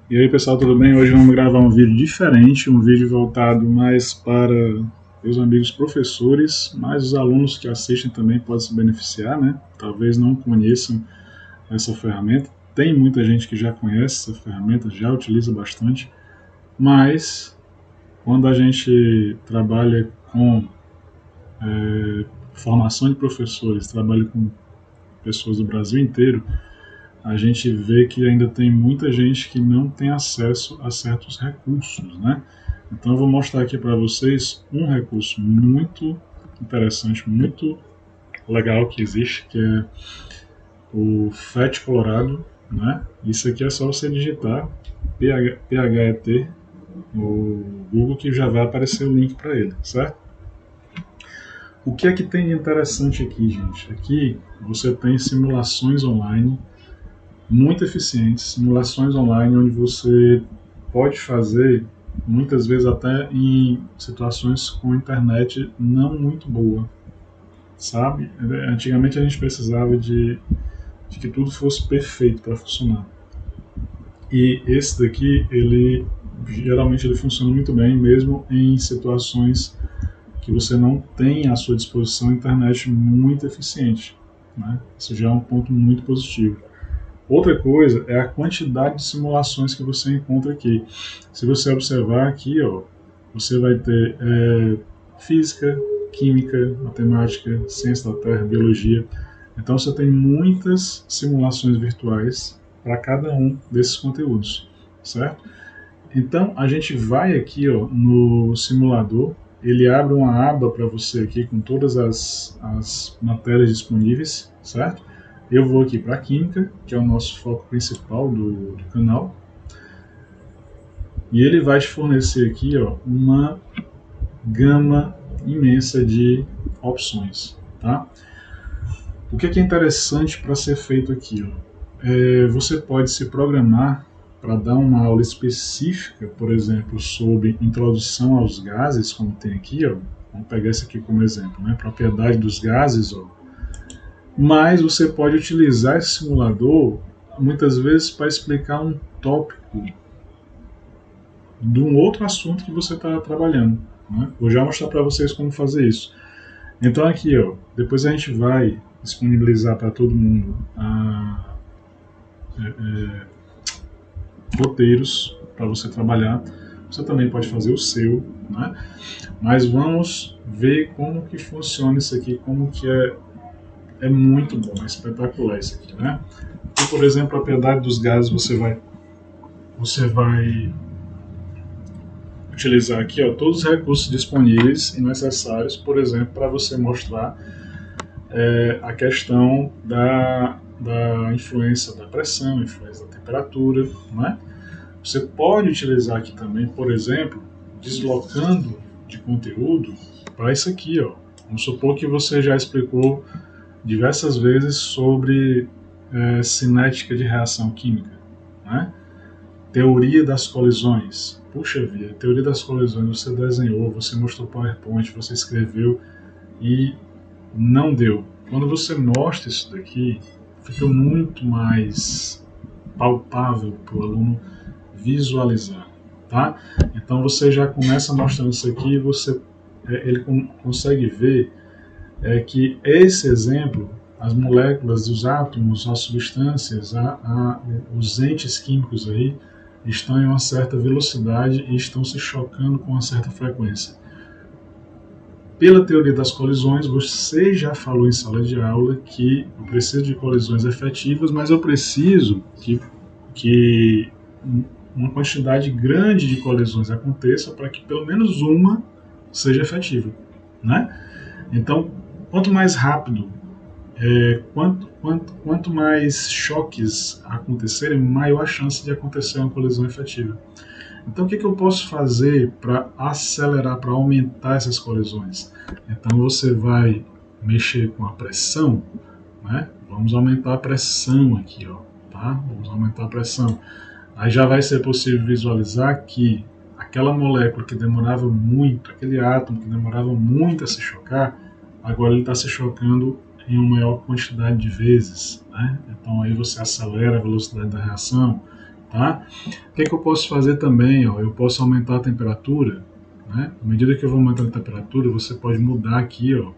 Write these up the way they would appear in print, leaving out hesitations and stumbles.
E aí pessoal, tudo bem? Hoje vamos gravar um vídeo diferente, um vídeo voltado mais para os amigos professores, mas os alunos que assistem também podem se beneficiar, né? Talvez não conheçam essa ferramenta. Tem muita gente que já conhece essa ferramenta, já utiliza bastante, mas quando a gente trabalha com formação de professores, trabalha com pessoas do Brasil inteiro, a gente vê que ainda tem muita gente que não tem acesso a certos recursos, né? Então eu vou mostrar aqui para vocês um recurso muito interessante, muito legal que existe, que é o FET Colorado, né? Isso aqui é só você digitar PHET no Google que já vai aparecer o link para ele, certo? O que é que tem de interessante aqui, gente? Aqui você tem simulações online muito eficientes, simulações online onde você pode fazer muitas vezes até em situações com internet não muito boa, sabe? Antigamente a gente precisava de que tudo fosse perfeito para funcionar. E esse daqui, ele geralmente ele funciona muito bem, mesmo em situações que você não tem à sua disposição internet muito eficiente, né? Isso já é um ponto muito positivo. Outra coisa é a quantidade de simulações que você encontra aqui. Se você observar aqui, ó, você vai ter física, química, matemática, ciência da terra, biologia. Então você tem muitas simulações virtuais para cada um desses conteúdos, certo? Então a gente vai aqui, ó, no simulador, ele abre uma aba para você aqui com todas as matérias disponíveis, certo? Eu vou aqui para a Química, que é o nosso foco principal do canal, e ele vai te fornecer aqui, ó, uma gama imensa de opções, tá? O que é interessante para ser feito aqui? Ó? Você pode se programar para dar uma aula específica, por exemplo, sobre introdução aos gases, como tem aqui, ó. Vamos pegar esse aqui como exemplo, né? Propriedade dos gases, ó. Mas você pode utilizar esse simulador muitas vezes para explicar um tópico de um outro assunto que você está trabalhando. Né? Vou já mostrar para vocês como fazer isso. Então aqui, ó, depois a gente vai disponibilizar para todo mundo roteiros para você trabalhar. Você também pode fazer o seu, né? Mas vamos ver como que funciona isso aqui, como que é muito bom, é espetacular isso aqui, né? Então, por exemplo, a propriedade dos gases você vai utilizar aqui, ó, todos os recursos disponíveis e necessários, por exemplo, para você mostrar a questão da influência da pressão, influência da temperatura, né? Você pode utilizar aqui também, por exemplo, deslocando de conteúdo para isso aqui, ó. Vamos supor que você já explicou diversas vezes sobre cinética de reação química, né? Teoria das colisões. Puxa vida, teoria das colisões, você desenhou, você mostrou PowerPoint, você escreveu e não deu. Quando você mostra isso daqui, fica muito mais palpável para o aluno visualizar, tá? Então você já começa mostrando isso aqui e ele consegue ver que esse exemplo, as moléculas, os átomos, as substâncias, os entes químicos aí, estão em uma certa velocidade e estão se chocando com uma certa frequência. Pela teoria das colisões, você já falou em sala de aula que eu preciso de colisões efetivas, mas eu preciso que uma quantidade grande de colisões aconteça para que pelo menos uma seja efetiva, né? Então, quanto mais rápido, quanto mais choques acontecerem, maior a chance de acontecer uma colisão efetiva. Então, o que eu posso fazer para acelerar, para aumentar essas colisões? Então, você vai mexer com a pressão, né? Vamos aumentar a pressão aqui, ó, tá? Vamos aumentar a pressão. Aí já vai ser possível visualizar que aquela molécula que demorava muito, aquele átomo que demorava muito a se chocar, agora ele está se chocando em uma maior quantidade de vezes, né? Então aí você acelera a velocidade da reação, tá? O que eu posso fazer também? Ó, eu posso aumentar a temperatura, né? À medida que eu vou aumentando a temperatura, você pode mudar aqui, ó.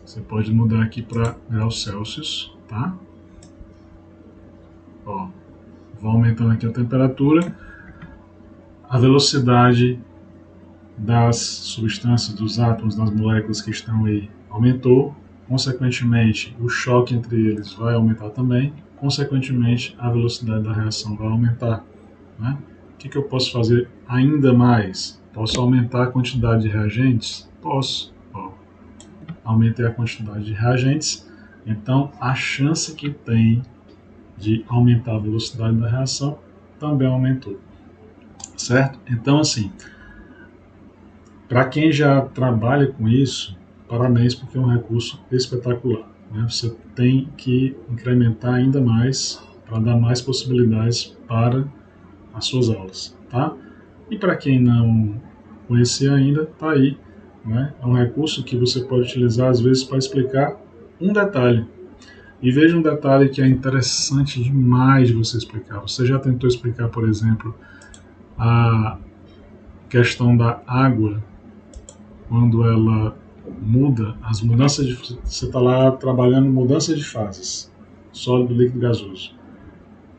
Você pode mudar aqui para graus Celsius, tá? Ó, vou aumentando aqui a temperatura, a velocidade das substâncias, dos átomos, das moléculas que estão aí aumentou, consequentemente o choque entre eles vai aumentar também, consequentemente a velocidade da reação vai aumentar, né? O que eu posso fazer ainda mais? Posso aumentar a quantidade de reagentes? Posso. Ó, aumentei a quantidade de reagentes, então a chance que tem de aumentar a velocidade da reação também aumentou, certo? Então, assim, para quem já trabalha com isso, parabéns, porque é um recurso espetacular, né? Você tem que incrementar ainda mais para dar mais possibilidades para as suas aulas, tá? E para quem não conhecia ainda, tá aí, né? É um recurso que você pode utilizar às vezes para explicar um detalhe. E veja um detalhe que é interessante demais de você explicar. Você já tentou explicar, por exemplo, a questão da água quando ela muda, as mudanças de, você está lá trabalhando mudança de fases, sólido, líquido, gasoso.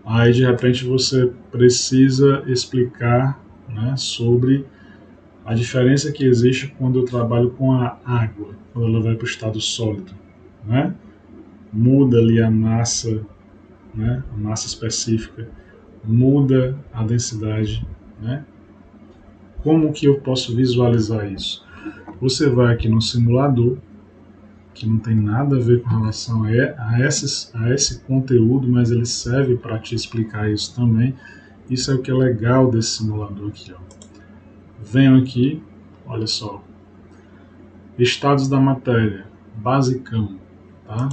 Aí de repente você precisa explicar, né, sobre a diferença que existe quando eu trabalho com a água, quando ela vai para o estado sólido, né? Muda ali a massa, né, a massa específica, muda a densidade, né? Como que eu posso visualizar isso? Você vai aqui no simulador, que não tem nada a ver com relação a esse conteúdo, mas ele serve para te explicar isso também. Isso é o que é legal desse simulador aqui, ó. Venho aqui, olha só, estados da matéria, basicão, tá?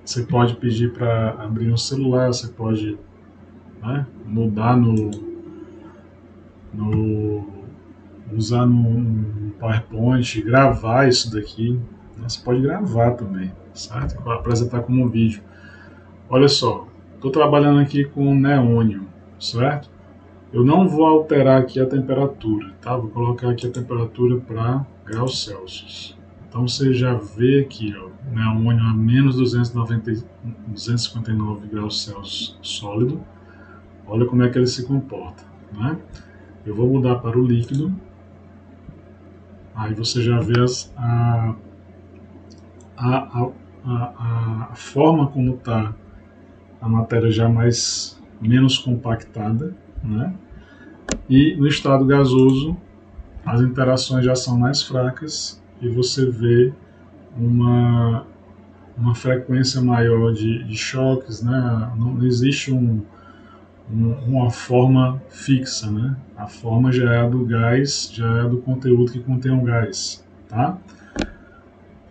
Você pode pedir para abrir um celular, você pode, né, mudar no usar no PowerPoint, gravar isso daqui, né? Você pode gravar também, certo? Para apresentar como um vídeo. Olha só, estou trabalhando aqui com neônio, certo? Eu não vou alterar aqui a temperatura, tá? Vou colocar aqui a temperatura para graus Celsius. Então você já vê aqui, ó, neônio a menos 259 graus Celsius sólido. Olha como é que ele se comporta, né? Eu vou mudar para o líquido. Aí você já vê a, a forma como está a matéria já menos compactada, né? E no estado gasoso as interações já são mais fracas e você vê uma, uma frequência maior de choques, né? Não existe uma forma fixa, né? A forma já é a do gás, já é do conteúdo que contém o gás, tá?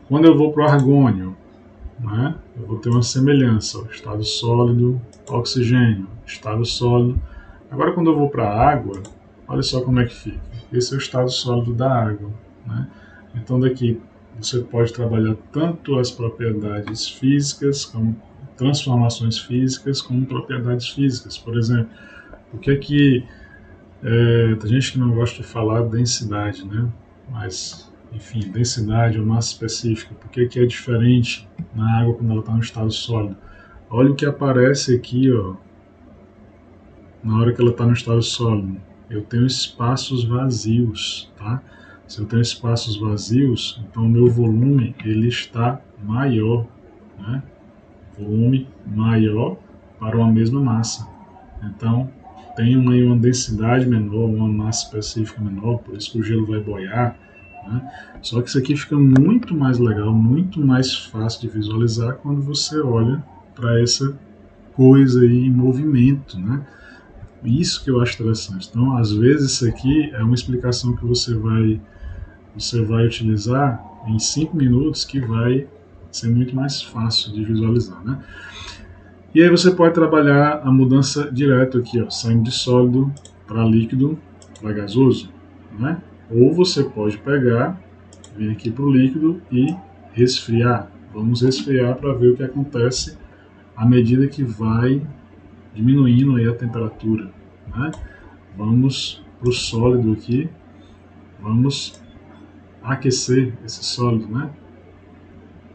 Quando eu vou para o argônio, né, eu vou ter uma semelhança, ó, estado sólido, oxigênio, estado sólido. Agora quando eu vou para a água, olha só como é que fica. Esse é o estado sólido da água, né? Então daqui você pode trabalhar tanto as propriedades físicas, como transformações físicas, como propriedades físicas. Por exemplo, o que é que tem gente que não gosta de falar densidade, né? Mas, enfim, densidade ou massa específica. Por que é diferente na água quando ela está no estado sólido? Olha o que aparece aqui, ó, na hora que ela está no estado sólido. Eu tenho espaços vazios, tá? Se eu tenho espaços vazios, então o meu volume ele está maior, né? Volume maior para uma mesma massa. Então, tem uma densidade menor, uma massa específica menor, por isso que o gelo vai boiar, né? Só que isso aqui fica muito mais legal, muito mais fácil de visualizar quando você olha para essa coisa aí em movimento, né? Isso que eu acho interessante. Então, às vezes isso aqui é uma explicação que você vai utilizar em 5 minutos que vai ser muito mais fácil de visualizar, né? E aí você pode trabalhar a mudança direto aqui, ó, saindo de sólido para líquido, para gasoso, né? Ou você pode pegar, vir aqui para o líquido e resfriar. Vamos resfriar para ver o que acontece à medida que vai diminuindo aí a temperatura, né? Vamos para o sólido aqui, vamos aquecer esse sólido, né?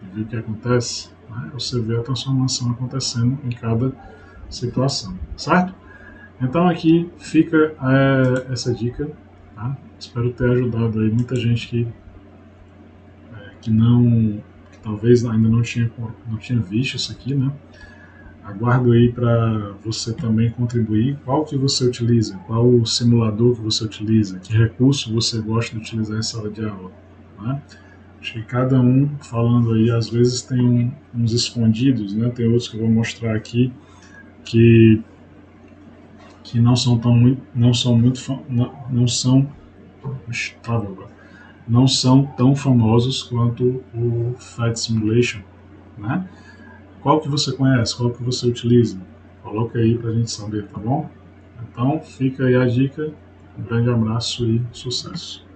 E ver o que acontece, né? Você vê a transformação acontecendo em cada situação, certo? Então aqui fica essa dica, tá? Espero ter ajudado aí muita gente que não, que talvez ainda não tinha visto isso aqui, né? Aguardo aí para você também contribuir. Qual que você utiliza? Qual o simulador que você utiliza? Que recurso você gosta de utilizar em sala de aula? Né? Acho que cada um falando aí, às vezes tem uns escondidos, né? Tem outros que eu vou mostrar aqui que não são tão muito, não são muito, não são, não são tão famosos quanto o Flight Simulation, né? Qual que você conhece? Qual que você utiliza? Coloca aí pra gente saber, tá bom? Então, fica aí a dica. Um grande abraço e sucesso!